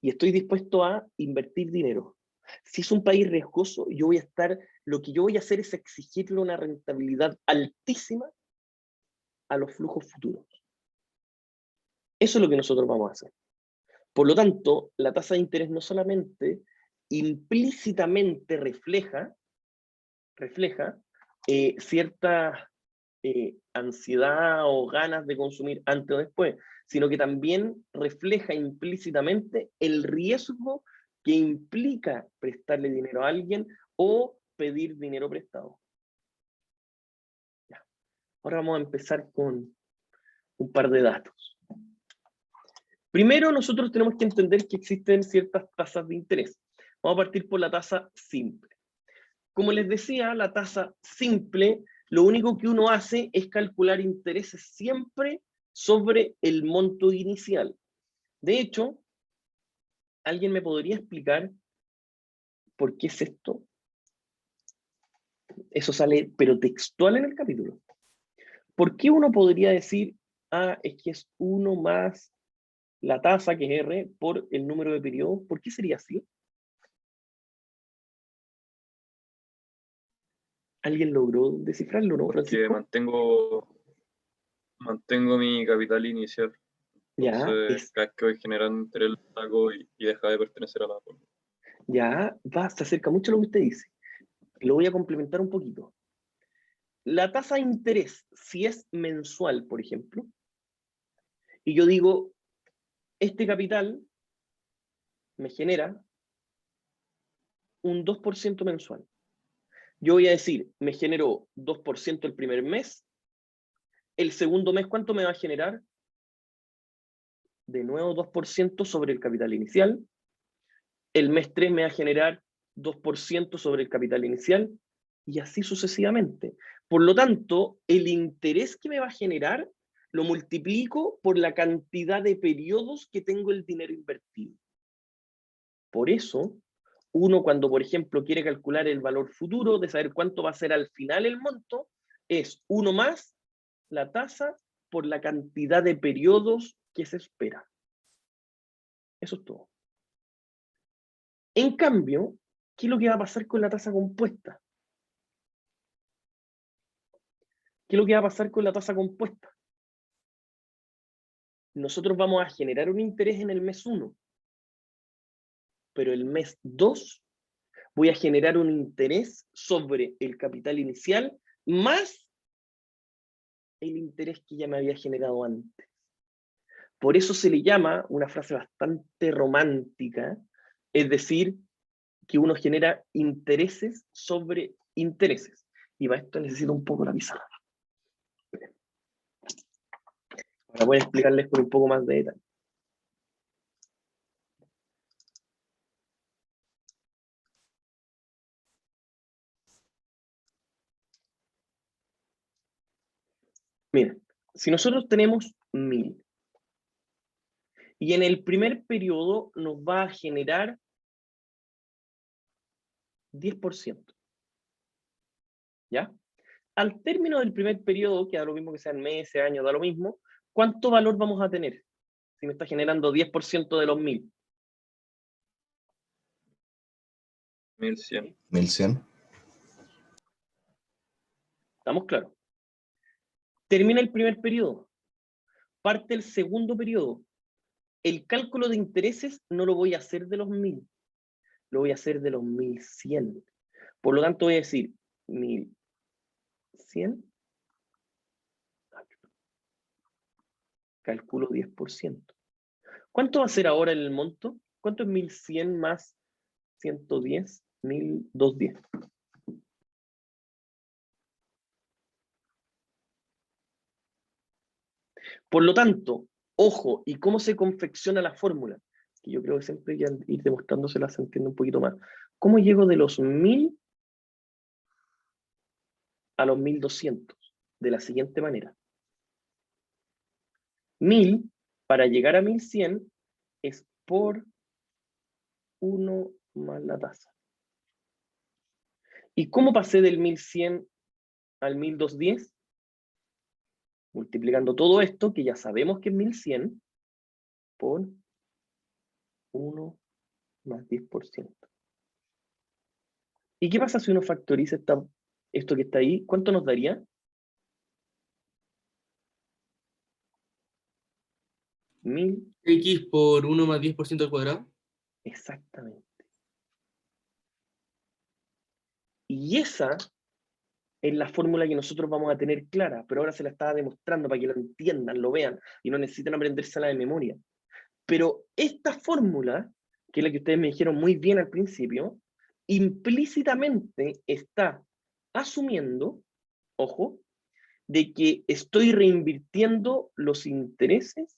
y estoy dispuesto a invertir dinero? Si es un país riesgoso, lo que yo voy a hacer es exigirle una rentabilidad altísima a los flujos futuros. Eso es lo que nosotros vamos a hacer. Por lo tanto, la tasa de interés no solamente implícitamente refleja cierta ansiedad o ganas de consumir antes o después, sino que también refleja implícitamente el riesgo que implica prestarle dinero a alguien o pedir dinero prestado. Ya. Ahora vamos a empezar con un par de datos. Primero, nosotros tenemos que entender que existen ciertas tasas de interés. Vamos a partir por la tasa simple. Como les decía, la tasa simple, lo único que uno hace es calcular intereses siempre sobre el monto inicial. De hecho, ¿alguien me podría explicar por qué es esto? Eso sale, pero textual en el capítulo. ¿Por qué uno podría decir, es que es 1 más la tasa, que es R, por el número de periodos? ¿Por qué sería así? ¿Alguien logró descifrarlo, no, Porque Francisco? mantengo mi capital inicial. Ya, Entonces, cada vez que voy generando interés lo saco y deja de pertenecer a la fórmula. Ya, se acerca mucho a lo que usted dice. Lo voy a complementar un poquito. La tasa de interés, si es mensual, por ejemplo, y yo digo, este capital me genera un 2% mensual. Yo voy a decir, me generó 2% el primer mes, el segundo mes, ¿cuánto me va a generar? De nuevo 2% sobre el capital inicial, el mes 3 me va a generar 2% sobre el capital inicial, y así sucesivamente. Por lo tanto, el interés que me va a generar lo multiplico por la cantidad de periodos que tengo el dinero invertido. Por eso, uno cuando, por ejemplo, quiere calcular el valor futuro, de saber cuánto va a ser al final el monto, es 1 más la tasa por la cantidad de periodos que se espera. Eso es todo. En cambio, ¿qué es lo que va a pasar con la tasa compuesta? ¿Qué es lo que va a pasar con la tasa compuesta? Nosotros vamos a generar un interés en el mes 1, pero el mes 2 voy a generar un interés sobre el capital inicial más el interés que ya me había generado antes. Por eso se le llama, una frase bastante romántica, es decir, que uno genera intereses sobre intereses. Y para esto necesito un poco la pizarra. Ahora voy a explicarles con un poco más de detalle. Miren, si nosotros tenemos 1000 y en el primer periodo nos va a generar 10%, ¿ya? Al término del primer periodo, que da lo mismo que sean meses, años, da lo mismo, ¿cuánto valor vamos a tener? Si me está generando 10% de los 1000. 1100. 1100. ¿Estamos claros? Termina el primer periodo. Parte el segundo periodo. El cálculo de intereses no lo voy a hacer de los 1000. Lo voy a hacer de los 1100. Por lo tanto voy a decir 1100. Calculo 10%. ¿Cuánto va a ser ahora el monto? ¿Cuánto es 1100 más 110? 1210. Por lo tanto, ojo, ¿y cómo se confecciona la fórmula? Que yo creo que siempre hay que ir demostrándoselas, se entiende un poquito más. ¿Cómo llego de los 1000 a los 1200? De la siguiente manera. 1000 para llegar a 1100 es por 1 más la tasa. ¿Y cómo pasé del 1100 al 1210? Multiplicando todo esto, que ya sabemos que es 1100, por 1 más 10%. ¿Y qué pasa si uno factoriza esto que está ahí? ¿Cuánto nos daría? 1000. X por 1 más 10% al cuadrado. Exactamente. Y esa es la fórmula que nosotros vamos a tener clara, pero ahora se la estaba demostrando para que lo entiendan, lo vean, y no necesitan aprendérsela de memoria. Pero esta fórmula, que es la que ustedes me dijeron muy bien al principio, implícitamente está asumiendo, ojo, de que estoy reinvirtiendo los intereses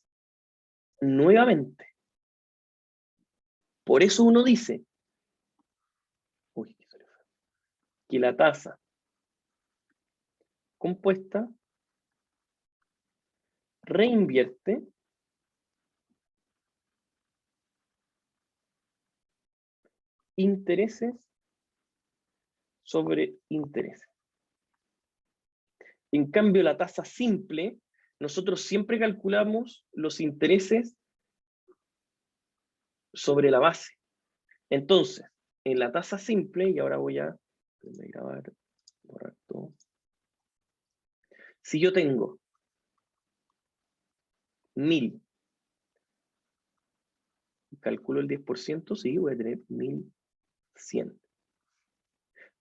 nuevamente. Por eso uno dice que la tasa compuesta reinvierte intereses sobre intereses. En cambio, la tasa simple, nosotros siempre calculamos los intereses sobre la base. Entonces, en la tasa simple, y ahora voy a grabar, borrar todo. Si yo tengo 1000, calculo el 10%, sí, voy a tener 1000 100.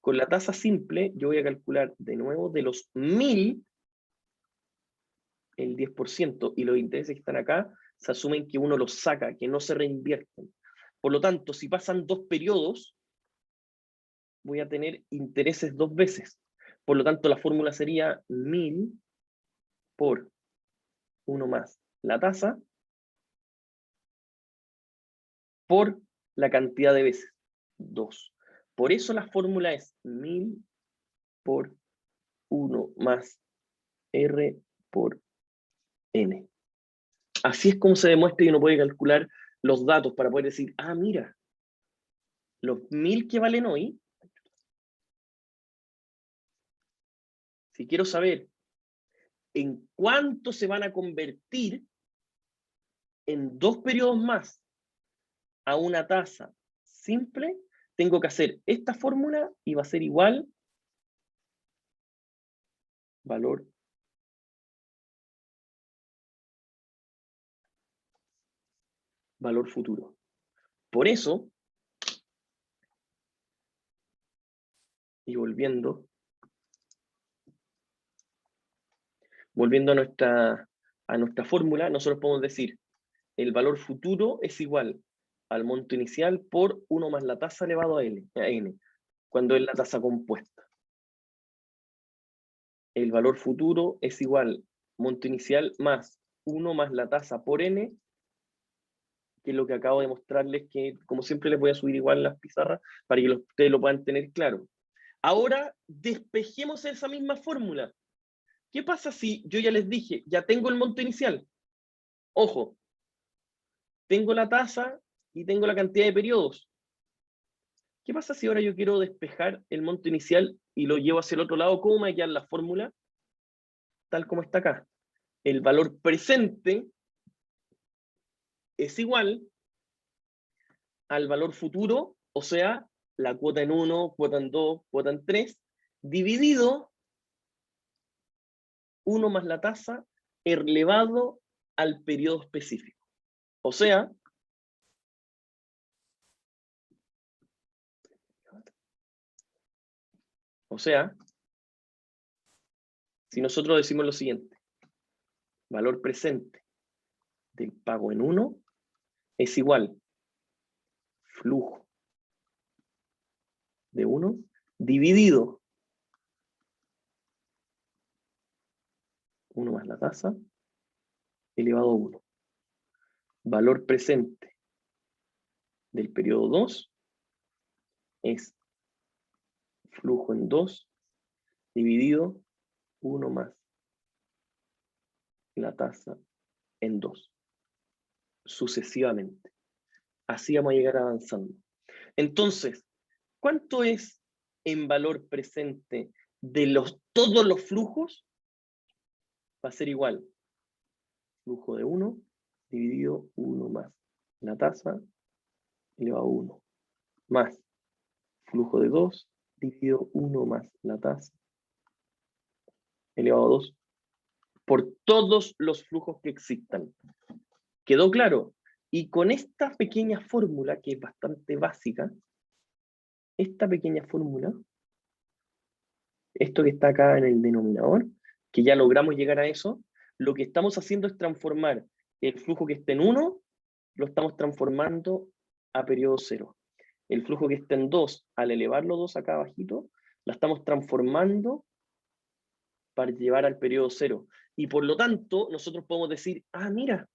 Con la tasa simple, yo voy a calcular de nuevo de los 1000, el 10%, y los intereses que están acá, se asumen que uno los saca, que no se reinvierten. Por lo tanto, si pasan 2 periodos, voy a tener intereses 2 veces. Por lo tanto, la fórmula sería 1000 por 1 más la tasa por la cantidad de veces, 2. Por eso la fórmula es 1000 por 1 más R por N. Así es como se demuestra y uno puede calcular los datos para poder decir, ah, mira, los 1000 que valen hoy, si quiero saber en cuánto se van a convertir en 2 periodos más a una tasa simple, tengo que hacer esta fórmula y va a ser igual valor futuro. Por eso, y volviendo a nuestra fórmula, nosotros podemos decir el valor futuro es igual al monto inicial por 1 más la tasa elevado a n, cuando es la tasa compuesta. El valor futuro es igual monto inicial más 1 más la tasa por n, que es lo que acabo de mostrarles, que como siempre les voy a subir igual las pizarras para que ustedes lo puedan tener claro. Ahora despejemos esa misma fórmula. ¿Qué pasa si yo ya les dije, ya tengo el monto inicial? Ojo, tengo la tasa y tengo la cantidad de periodos. ¿Qué pasa si ahora yo quiero despejar el monto inicial y lo llevo hacia el otro lado? ¿Cómo me va a quedar la fórmula? Tal como está acá. El valor presente es igual al valor futuro, o sea, la cuota en 1, cuota en 2, cuota en 3, dividido 1 más la tasa elevado al periodo específico. O sea, si nosotros decimos lo siguiente, valor presente del pago en 1 es igual flujo de 1 dividido 1 más la tasa elevado a 1. Valor presente del periodo 2 es flujo en 2 dividido 1 más la tasa en 2. Sucesivamente. Así vamos a llegar avanzando. Entonces, ¿cuánto es en valor presente de todos los flujos? Va a ser igual. Flujo de 1 dividido 1 más la tasa elevado a 1. Más flujo de 2 dividido 1 más la tasa elevado a 2 por todos los flujos que existan. ¿Quedó claro? Y con esta pequeña fórmula, que es bastante básica, esta pequeña fórmula, esto que está acá en el denominador, que ya logramos llegar a eso, lo que estamos haciendo es transformar el flujo que esté en 1, lo estamos transformando a periodo 0. El flujo que esté en 2, al elevarlo 2 acá abajito, la estamos transformando para llevar al periodo 0. Y por lo tanto, nosotros podemos decir, ah, mira,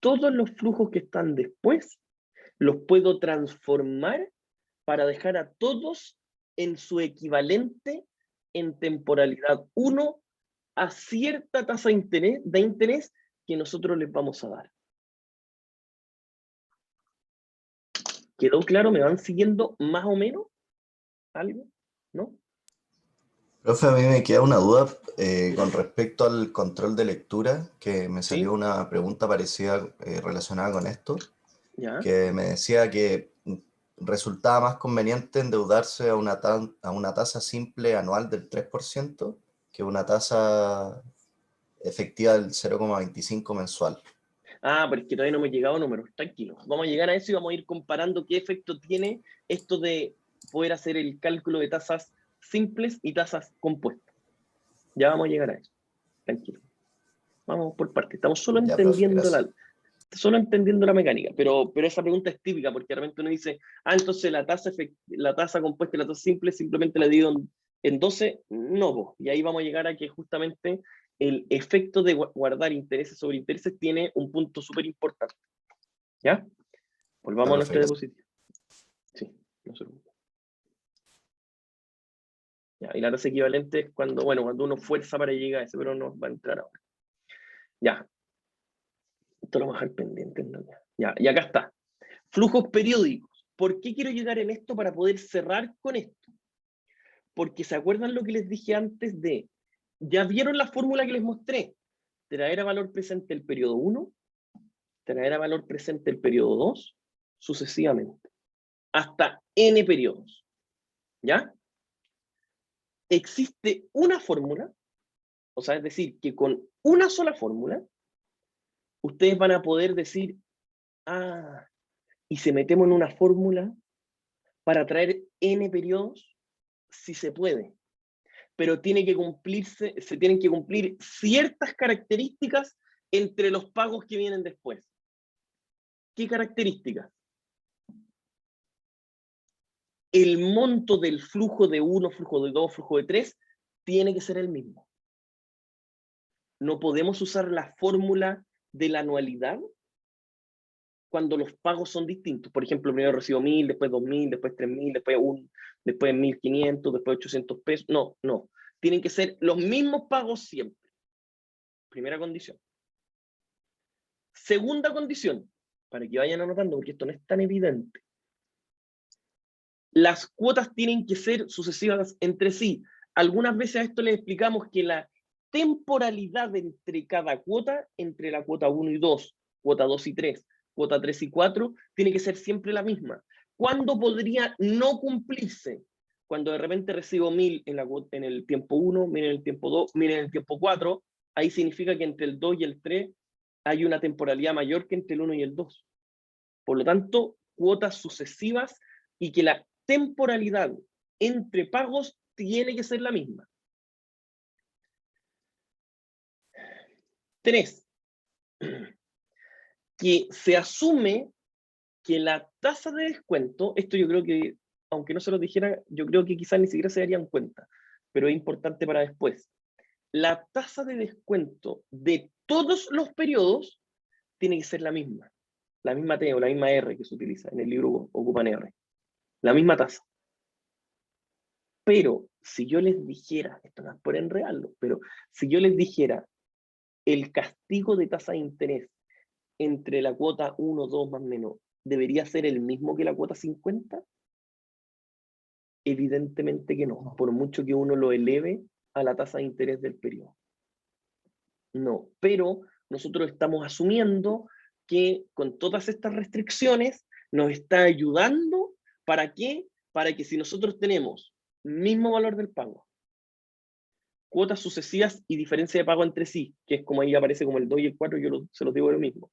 todos los flujos que están después, los puedo transformar para dejar a todos en su equivalente en temporalidad 1 a cierta tasa de interés que nosotros les vamos a dar. ¿Quedó claro? ¿Me van siguiendo más o menos? ¿Algo? ¿No? Profe, a mí me queda una duda con respecto al control de lectura, que me salió una pregunta parecida relacionada con esto, ¿Ya? que me decía que resultaba más conveniente endeudarse a una tasa simple anual del 3% que una tasa efectiva del 0,25 mensual. pero es que todavía no hemos llegado a números, tranquilo. Vamos a llegar a eso y vamos a ir comparando qué efecto tiene esto de poder hacer el cálculo de tasas simples y tasas compuestas. Ya vamos a llegar a eso, tranquilo. Vamos por partes, estamos solo Ya, profe, entendiendo gracias. la mecánica, pero esa pregunta es típica, porque realmente uno dice, entonces la tasa compuesta y la tasa simple simplemente la divido en 12, no, po. Y ahí vamos a llegar a que justamente el efecto de guardar intereses sobre intereses tiene un punto súper importante. ¿Ya? Volvamos Ya, a nuestra profe, diapositiva. Sí, no se preocupe. Ya, y la tasa equivalente es cuando uno fuerza para llegar a eso, pero no va a entrar ahora. Ya. Esto lo vamos a dejar pendiente. Ya, y acá está. Flujos periódicos. ¿Por qué quiero llegar en esto para poder cerrar con esto? Porque ¿se acuerdan lo que les dije antes de, ya vieron la fórmula que les mostré? Traer a valor presente el periodo 1, traer a valor presente el periodo 2, sucesivamente. Hasta n periodos. ¿Ya? Existe una fórmula, o sea, es decir, que con una sola fórmula, ustedes van a poder decir, y si metemos en una fórmula para traer n periodos, sí se puede. Pero se tienen que cumplir ciertas características entre los pagos que vienen después. ¿Qué características? El monto del flujo de 1, flujo de 2, flujo de 3, tiene que ser el mismo. No podemos usar la fórmula de la anualidad cuando los pagos son distintos. Por ejemplo, primero recibo 1000, después 2000, después 3000, después 1500, después 800 pesos. No. Tienen que ser los mismos pagos siempre. Primera condición. Segunda condición, para que vayan anotando, porque esto no es tan evidente. Las cuotas tienen que ser sucesivas entre sí. Algunas veces a esto les explicamos que la temporalidad entre cada cuota, entre la cuota 1 y 2, cuota 2 y 3, cuota 3 y 4, tiene que ser siempre la misma. ¿Cuándo podría no cumplirse? Cuando de repente recibo 1000 en el tiempo 1, 1000 en el tiempo 2, 1000 en el tiempo 4, ahí significa que entre el 2 y el 3 hay una temporalidad mayor que entre el 1 y el 2. Por lo tanto, cuotas sucesivas y que la temporalidad entre pagos tiene que ser la misma. 3. Que se asume que la tasa de descuento, esto yo creo que, aunque no se lo dijera, yo creo que quizás ni siquiera se darían cuenta, pero es importante para después. La tasa de descuento de todos los periodos tiene que ser la misma. La misma T o la misma R que se utiliza. En el libro ocupan R. La misma tasa. Pero si yo les dijera, esto no es por enredarlo, pero si yo les dijera el castigo de tasa de interés entre la cuota 1, 2 más menos, ¿debería ser el mismo que la cuota 50? Evidentemente que no, por mucho que uno lo eleve a la tasa de interés del periodo. No, pero nosotros estamos asumiendo que con todas estas restricciones nos está ayudando, ¿para qué? Para que si nosotros tenemos mismo valor del pago, cuotas sucesivas y diferencia de pago entre sí, que es como ahí aparece como el 2 y el 4, se los digo lo mismo.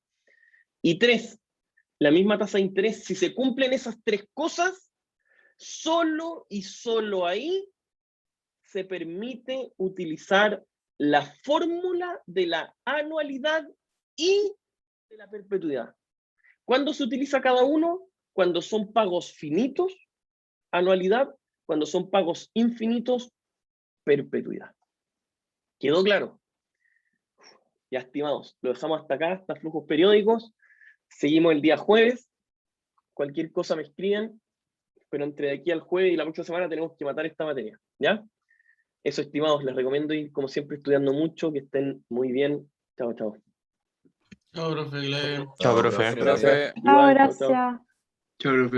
Y 3, la misma tasa de interés, si se cumplen esas 3 cosas, solo y solo ahí se permite utilizar la fórmula de la anualidad y de la perpetuidad. ¿Cuándo se utiliza cada uno? Cuando son pagos finitos, anualidad; cuando son pagos infinitos, perpetuidad. ¿Quedó claro? Ya, estimados, lo dejamos hasta acá, hasta flujos periódicos. Seguimos el día jueves. Cualquier cosa me escriban, pero entre aquí al jueves y la próxima semana tenemos que matar esta materia, ¿ya? Eso, estimados, les recomiendo ir, como siempre, estudiando mucho, que estén muy bien. Chao, chao. Chao, profe. Chao, profe. Profe. Igual, chao, chao. Chao, profe.